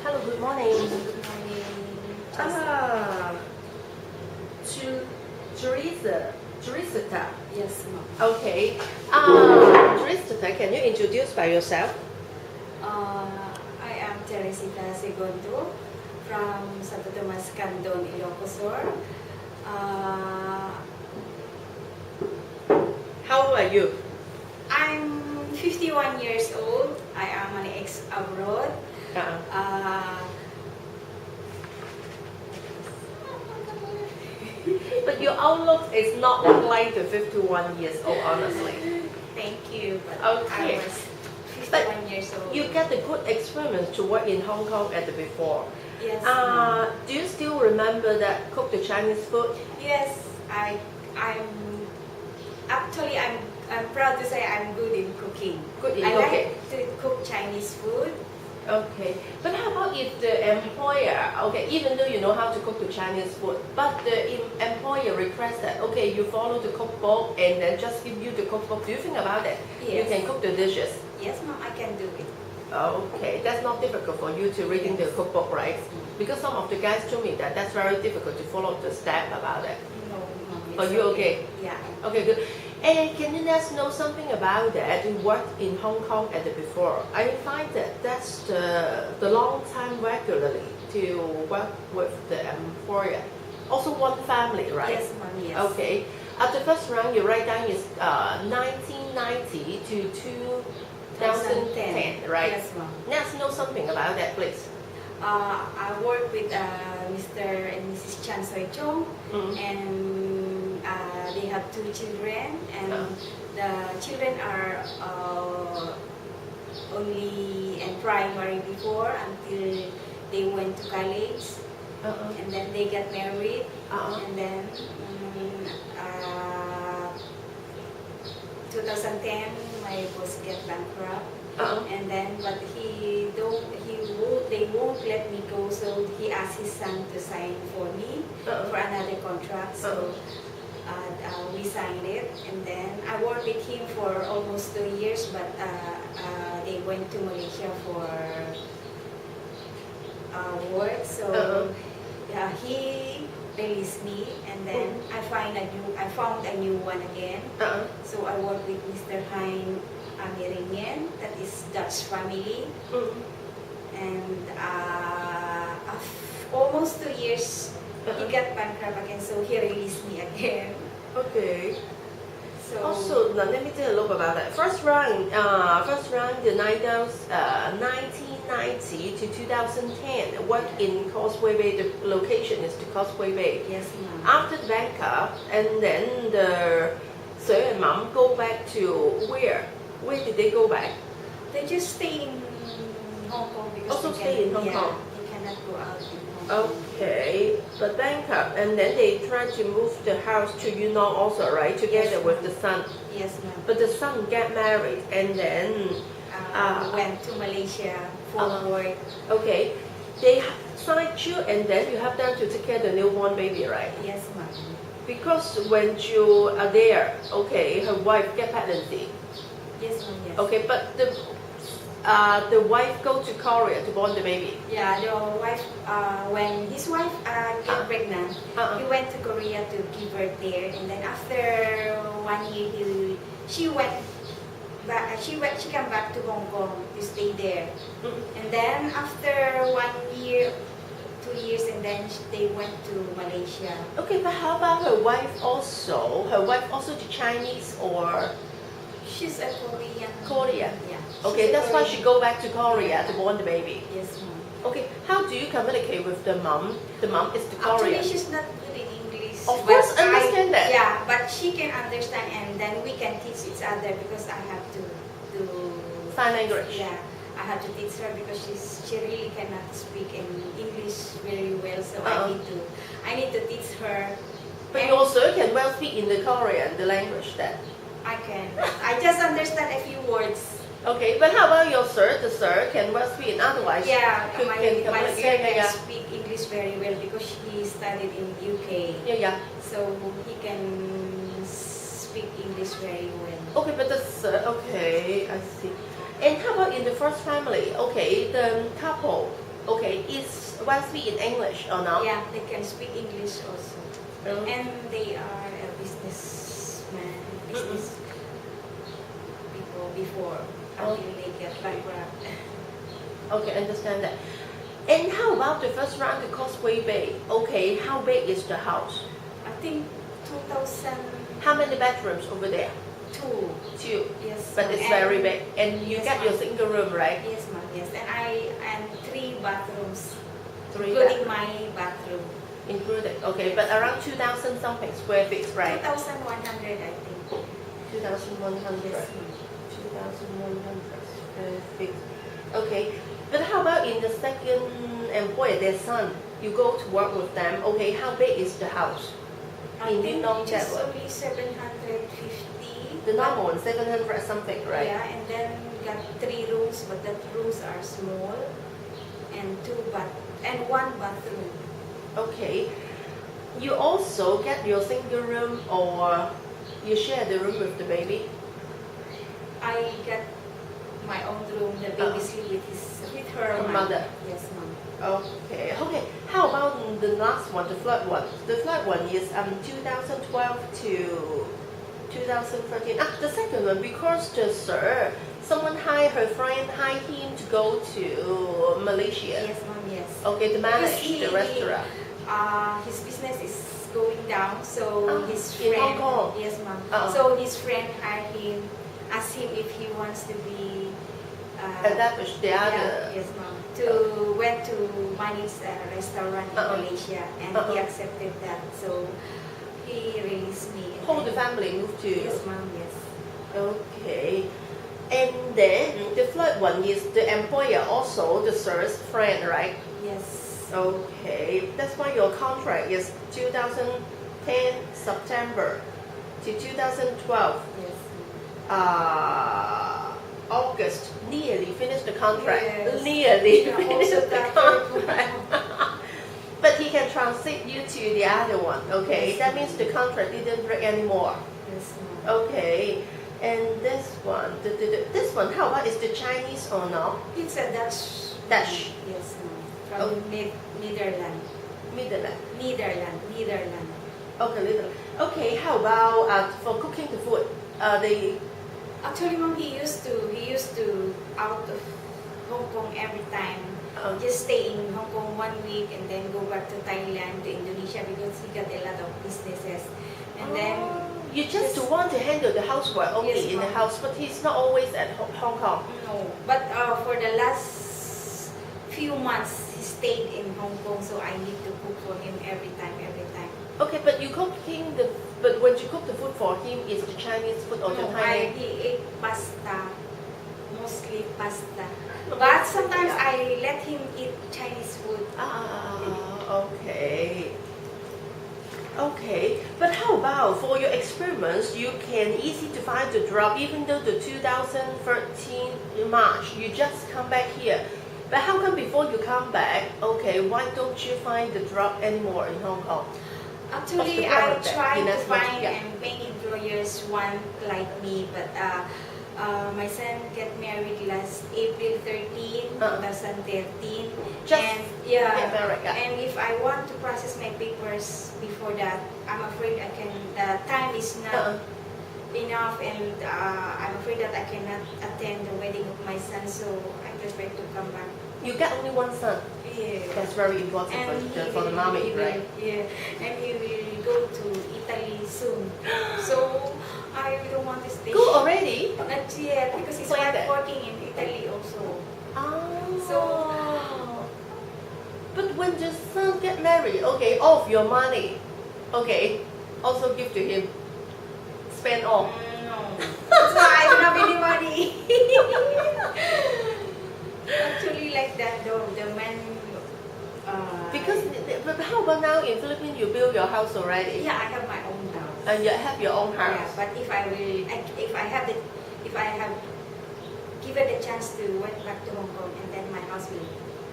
Hello, good morning. Good morning. Ah, Teresa. Yes, ma'am. Okay. Teresa, can you introduce by yourself? I am Teresita Segundo from Santo Tomas Candon, Ilocos Sur. How old are you? I'm 51 years old. I am an ex-abroad. Uh, But your outlook is not like the 51 years old, honestly. Thank you. But Okay. I was But 51 years old. You get a good experience to work in Hong Kong at the before. Yes. Ma'am. Do you still remember that cook the Chinese food? Yes. I'm actually I'm proud to say I'm good in cooking. Good in I cooking. like to cook Chinese food. Okay, but how about if the employer, okay, even though you know how to cook the Chinese food, but the employer requests that, okay, you follow the cookbook and then just give you the cookbook, do you think about it? You Yes. can cook the dishes. Yes, ma'am, I can do it. Okay, that's not difficult for you to reading the cookbook, right? Because some of the guys told me that that's very difficult to follow the step about it. No, ma'am. Are it's you okay? Yeah. Okay, good. And can you let us know something about that? You worked in Hong Kong at the before. I find that that's the long time regularly to work with the employer. Also one family, right? Yes, ma'am, yes. Okay. At the first round, you write down is 1990 to 2010, right? Yes, ma'am. Let us know something about that, please. I work with Mr. and Mrs. Chan Soy Chong, Mm. and they have 2 children, and Uh. the children are only in primary before until they went to college, Uh-uh. and then they get married, Uh-uh. and then 2010 my boss get bankrupt. Uh-uh. And then, but they won't let me go, so he asked his son to sign for me for another contract. So we signed it, and then I worked with him for almost 2 years, but they went to Malaysia for work. So he released me, and then I found a new one again. So I worked with Mr. Hein Amerinian, that is Dutch family, and almost 2 years he got bankrupt again, so he released me again. Okay. So Also, now let me tell you a little about that. First round, the 1990 to 2010, work in Causeway Bay. The location is the Causeway Bay. yes, ma'am. After the bankrupt, and then the sir and mom go back to where? Where did they go back? They just stay in Hong Kong because Also they stay in Hong Kong. They cannot go out in Hong Kong. Okay, but bankrupt, and then they try to move the house to Yunnan also, right? Together Yes, with the son. Yes, ma'am. But the son get married, and then Went to Malaysia for work. okay, they signed you, and then you have them to take care of the newborn baby, right? Yes, ma'am. Because when you are there, okay, her wife get pregnancy. Yes, ma'am. Yes. Okay, but the wife go to Korea to born the baby. Yeah, the wife, when his wife got pregnant, he went to Korea to give birth there, and then after 1 year, she went back. She came back to Hong Kong to stay there, and then after 1 year, 2 years, and then they went to Malaysia. Okay, but how about her wife also? Her wife also the Chinese or? She's a Korean. Korean. Yeah. Okay, She's a that's why she Korean. go back to Korea to born the baby. Yes, ma'am. Okay, how do you communicate with the mom? The mom is the Actually, Korean. she's not good in English. Of but course, understand that. Yeah, but she can understand, and then we can teach each other because I have to do Sign language. Yeah, I have to teach her because she really cannot speak in English very well. So I need to teach her. But And you also can well speak in the Korean, the language then. I can. I just understand a few words. Okay, but how about your sir? The sir can well speak, otherwise Yeah, you my can son communicate. can Yeah, speak English very well because he studied in UK. yeah. So he can speak English very well. Okay, but the sir, okay, I see. And how about in the first family? Okay, the couple, Okay, is Wesley in English or not? Yeah, they can speak English also. Oh. And they are a businessman, business people before until they get bankrupt. Okay, understand that. And how about the first round, the Causeway Bay? Okay, how big is the house? I think 2002. How many bedrooms over there? Two. Yes. But ma'am. it's And- very big. And you Yes, get your ma'am. single room, right? Yes, ma'am. Yes, and 3 bathrooms, Three including bed- my bathroom. included. Okay, but around 2,000 something square feet, right? 2,100, I think. 2,100. Yes, ma'am. 2,100 square feet. Okay, but how about in the second employer, their son? You go to work with them. Okay, how big is the house? I In think Newton just Network. only 750. The normal one, 700 something, right? Yeah, and then got 3 rooms, but the rooms are small, and 1 bathroom. Okay. You also get your single room or you share the room with the baby? I got my own room. The baby sleep with her Her mom. mother. Yes, ma'am. Okay. Okay. How about the last one, the third one? The third one is 2012 to 2013. The second one, because someone her friend hired him to go to Malaysia. Yes, ma'am. Yes. Okay, to manage Because the restaurant. His business is going down, so his in friend. Hong Kong? Yes, ma'am. Uh-uh. So his friend hired him, asked him if he wants to be. Establish the other. Yes, ma'am. Went to manage a restaurant in Malaysia, and he accepted that. So he released me. Whole the family moved to. Yes, ma'am. Yes. Okay. And then the third one is the employer also the sir's friend, right? Yes. Okay. That's why your contract is 2010 September to 2012 Yes. August. Nearly finished the contract. Yes. Nearly Yeah, finished also the that contract. But he can transit you to the other one. Okay. Yes. That means the contract didn't break anymore. Yes, ma'am. Okay, and this one, this one, how about is the Chinese or no? It's a Dutch. Dutch. Yes, ma'am. From Netherlands. Netherlands. Netherlands. Okay, little. Okay, how about for cooking the food? They Actually, ma'am, he used to out of Hong Kong every time. Just stay in Hong Kong 1 week and then go back to Thailand, to Indonesia, because he got a lot of businesses. And then you just want to handle the housework only Yes, in the ma'am. house, but he's not always at Hong Kong. no, but for the last few months he stayed in Hong Kong, so I need to cook for him every time. Okay, but but when you cook the food for him, is the Chinese food or the No, Thai? he ate pasta, mostly pasta. But sometimes I let him eat Chinese food. Okay. Okay, but how about for your experiments, you can easy to find the drug even though the 2013 March, you just come back here. But how come before you come back, okay, why don't you find the drug anymore in Hong Kong? Actually, Of the I product that tried he to has find yeah. and many employers want like me, but my son got married last April 13, 2013. Just and yeah, America. and if I want to process my papers before that, I'm afraid the time is not enough, and I'm afraid that I cannot attend the wedding of my son, so I prefer to come back. You got only one son. Yeah. That's very important for the mommy, right? Yeah, and he will go to Italy soon. So I don't want to stay. Go already? Not yet, because his Why wife that? working in Italy also. So, but when the son get married, okay, all of your money, okay, also give to him. Spend all. No, that's why I don't have any money. Actually, like that, the man. Because, but how about now in Philippines you build your house already? Yeah, I have my own house. And you have your own house. Yeah, but if I have given the chance to went back to Hong Kong, and then my house will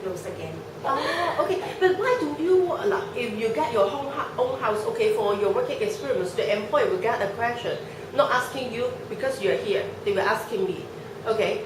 close again. Okay. But why do you, like, if you get your own house, okay, for your working experience, the employer will get a question, not asking you because you're here. They were asking me, okay,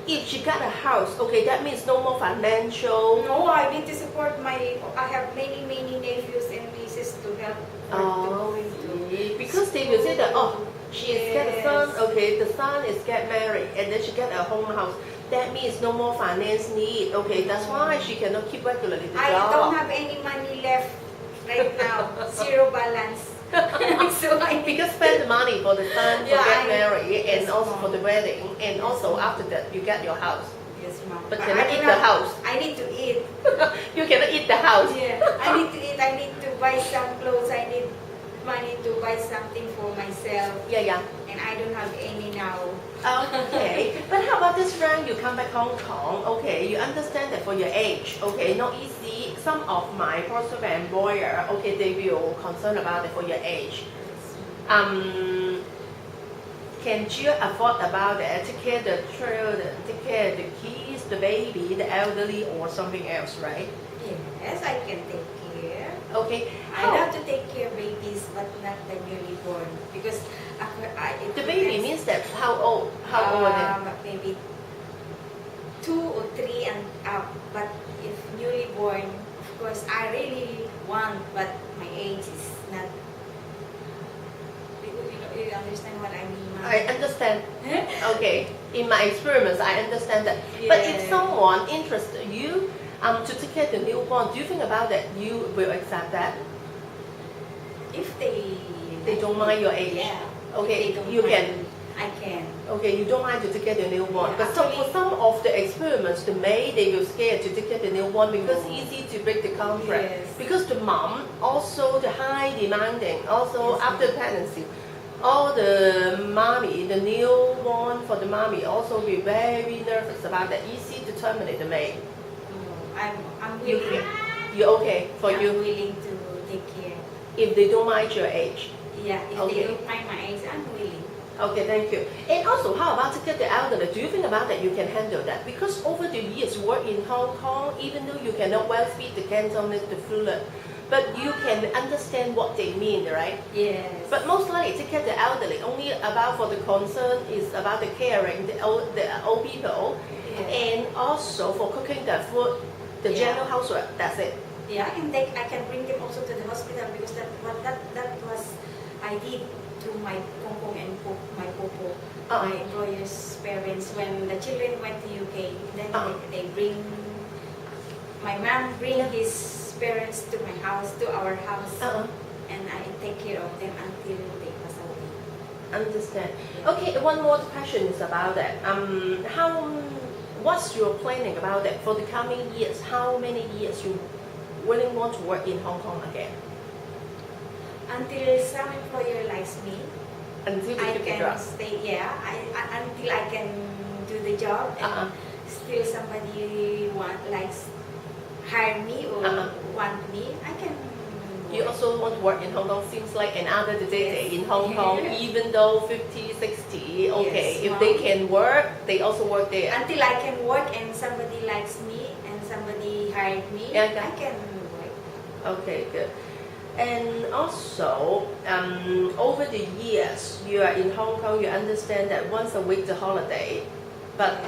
if she got a house, okay, that means no more financial. No, I need to support I have many nephews and nieces to help her to go into. Because they will say that, oh, she is get a son, Yes. okay, the son is get married, and then she get a home house. That means no more finance need. Okay, that's why she cannot keep regularly the I job. don't have any money left right now. Zero balance. So Because spend the money for the son to Yeah, get I- married, and yes, also Mom. for the wedding, and Yes, also Mom. after that you get your house. Yes, mom. But I cannot don't eat the have- house. I need to eat. You cannot eat the house. Yeah, I need to eat. I need to buy some clothes. I need money to buy something for myself, Yeah. and I don't have any now. Okay, but how about this round? You come back Hong Kong. Okay, you understand that for your age. Okay, not easy. Some of my prospective employer, okay, they will concern about it for your age. Can you afford about it? Take care of the children, take care of the kids, the baby, the elderly, or something else, right? Yes, I can take care. Okay. I love to take care of babies, but not the newly born because it The baby depends. means that how old? How old are Maybe 2 or 3 and up. But if newly born, of course, I really want, but my age is not. You understand what I mean? Ma'am? they? I understand. Okay. In my experience, I understand that. But if Yeah. someone interested you to take care of the newborn, do you think about that? You will accept that? If They don't mind your age. Yeah. Okay, If they don't you mind, can. I can. Okay, you don't mind to take care of the newborn. Yeah, But for some of the experiments, the maid they will scared to take care of the newborn because Oh. easy to break the contract. Yes. Because the mom also the high demanding. Also Yes, after ma'am. pregnancy, all the mommy, the newborn for the mommy also be very nervous about that. Easy to terminate the maid. I'm You willing. You okay for I'm you willing to take care. if they don't mind your age. Yeah, if Okay. they don't mind my age, I'm willing. Okay, thank you. And also, how about to get the elderly? Do you think about that you can handle that? Because over the years, work in Hong Kong, even though you cannot well speak the Cantonese, the Fullerton, but you can understand what they mean, right? Yes. But most likely, take care of the elderly. Only about for the concern is about the caring the old people, Yeah. and also for cooking the food, the Yeah. general housework. That's it. Yeah, I can bring them also to the hospital because that was I did through my Kongkong and my Popo, my employer's parents when the children went to UK. Then they bring my mom bring his parents to my house, to our house, and I take care of them until they pass away. Understand. Okay, one more question is about that. What's your planning about that for the coming years? How many years you really want to work in Hong Kong again? Until some employer likes me, Until you I keep the can job. stay. Yeah, until I can do the job and still somebody hire me or want me, I can. You also want to work in Hong Kong, seems like another day Yes. in Hong Kong, Yeah. even though 50, 60, okay. Yes, If they Mom. can work, they also work there. Until I can work and somebody likes me and somebody hired me, Yeah, okay. I can work. Okay, good. And also, over the years, you are in Hong Kong, you understand that once a week the holiday, but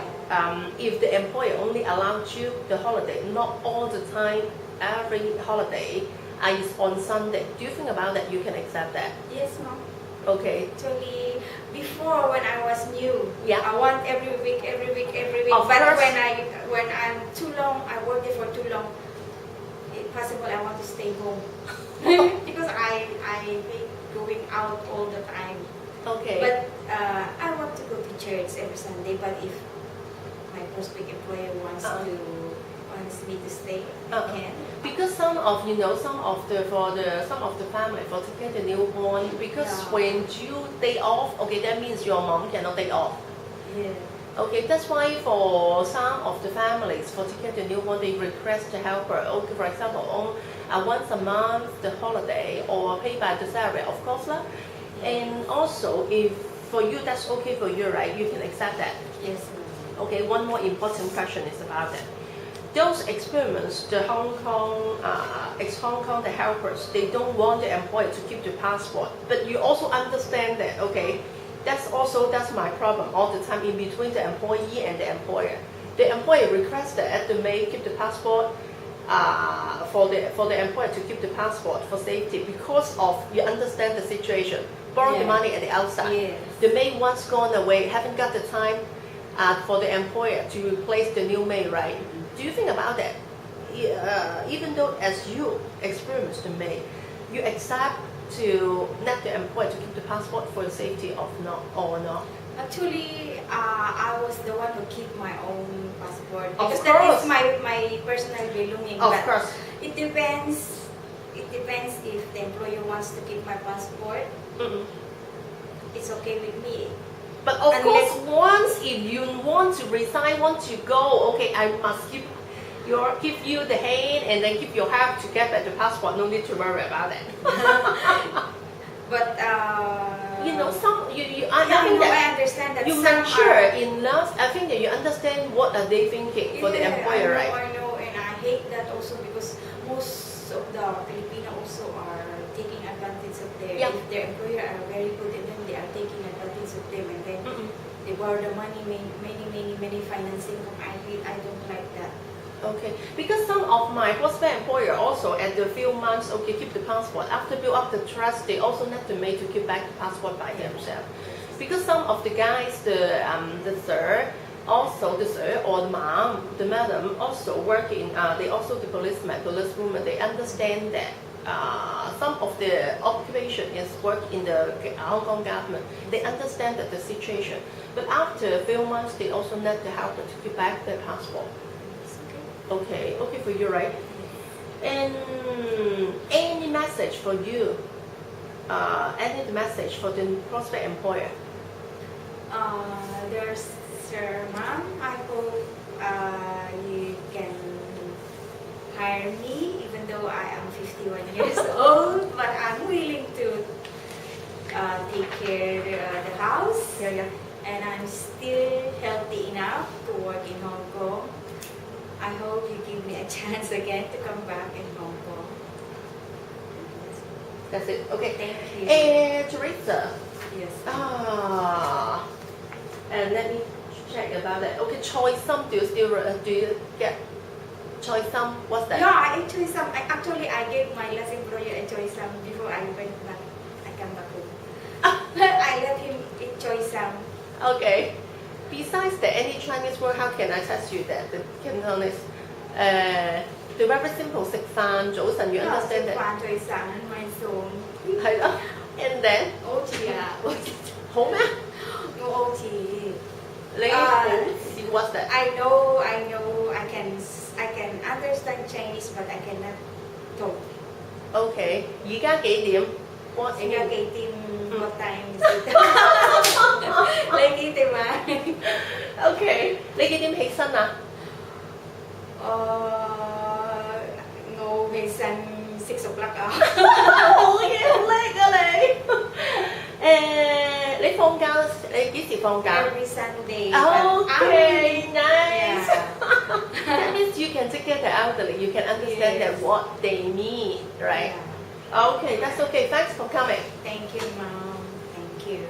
if the employer only allows you the holiday, not all the time, every holiday is on Sunday. Do you think about that? You can accept that? Yes, mom. Okay. Actually, before when I was new, Yeah. I want every week. Of But course. when I'm too long, I work there for too long. If possible, I want to stay home because I hate going out all the time. Okay. But I want to go to church every Sunday. But if my prospective employer wants me to stay, I can. Because some of the family for to get the newborn, because Yeah. when you day off, okay, that means your mom cannot take off. Yeah. Okay, that's why for some of the families for to get the newborn, they request to help her. Okay, for example, on once a month the holiday or paid by the salary, of course lah. And also, if for you that's okay for you, right? You can accept that. Yes. Okay, one more important question is about that. Those experiments, the Hong Kong, ex-Hong Kong, the helpers, they don't want the employer to keep the passport. But you also understand that, okay, That's my problem all the time in between the employee and the employer. The employer requested the maid keep the passport for the employer to keep the passport for safety because of you understand the situation. Borrow the money at the outside. Yes. The maid once gone away, haven't got the time for the employer to replace the new maid, right? Do you think about that? Even though as you experience the maid, you accept to let the employer to keep the passport for safety or not? Actually, I was the one who keep my own passport Of because that course. is my personal belonging. Of but course. it depends. It depends if the employer wants to keep my passport. Mm-mm. It's okay with me. But of Unless- course, once if you want to resign, want to go, okay, I must give you the hand and then give your help to get back the passport. No need to worry about it. But You know, I yeah, think no, I that understand that you some mature are- enough. I think that you understand what are they thinking for the Yeah, employer, I right? know, and I hate that also because most of the Filipino also are taking advantage of Yeah. if their employer are very good and then they are taking advantage of them and then Mm-mm. they borrow the money, many financing. I don't like that. Okay, because some of my prospect employer also at the few months, okay, keep the passport. After build up the trust, they also need the maid to keep back the passport by themselves. Because some of the guys, the sir, also the sir or the mom, the madam also work in, they also the policewoman, they understand that some of the occupation is work in the Hong Kong government. They understand that the situation. But after a few months, they also need the help to keep back their passport. It's okay. Okay for you, right? And any message for you? Any message for the prospect employer? There's Sir Ma'am. I hope you can hire me, even though I am 51 years old. But I'm willing to take care of the house. Yeah. And I'm still healthy enough to work in Hong Kong. I hope you give me a chance again to come back in Hong Kong. That's it. Okay. Thank you. And Teresa. Yes. And let me check about that. Okay, choice sum. Do you get choice sum? What's that? Yeah, I enjoy some. I gave my last employer a choice some before I went back. I come back home. I let him enjoy some. Okay. Besides that, any Chinese word, how can I test you that? The Cantonese. The very simple 食飯早晨 you understand that? 飯最散咪送。係咯。And then OT 啊好咩？我 OT。你好似 what's that? I know, I can understand Chinese, but I cannot talk. Okay. 而家幾點？What 而家幾點？What time is it? 你幾點啊？ Okay. 你幾點起身啊？我起身6 o'clock 啊。好嘢，好叻啊你！你放假，你幾時放假 Every Sunday. Okay, but nice. Yeah. That means you can take care of the elderly. You can understand that Yes. what they need, right? Yeah. Okay, that's okay. Thanks for coming. Thank you, Mom. Thank you.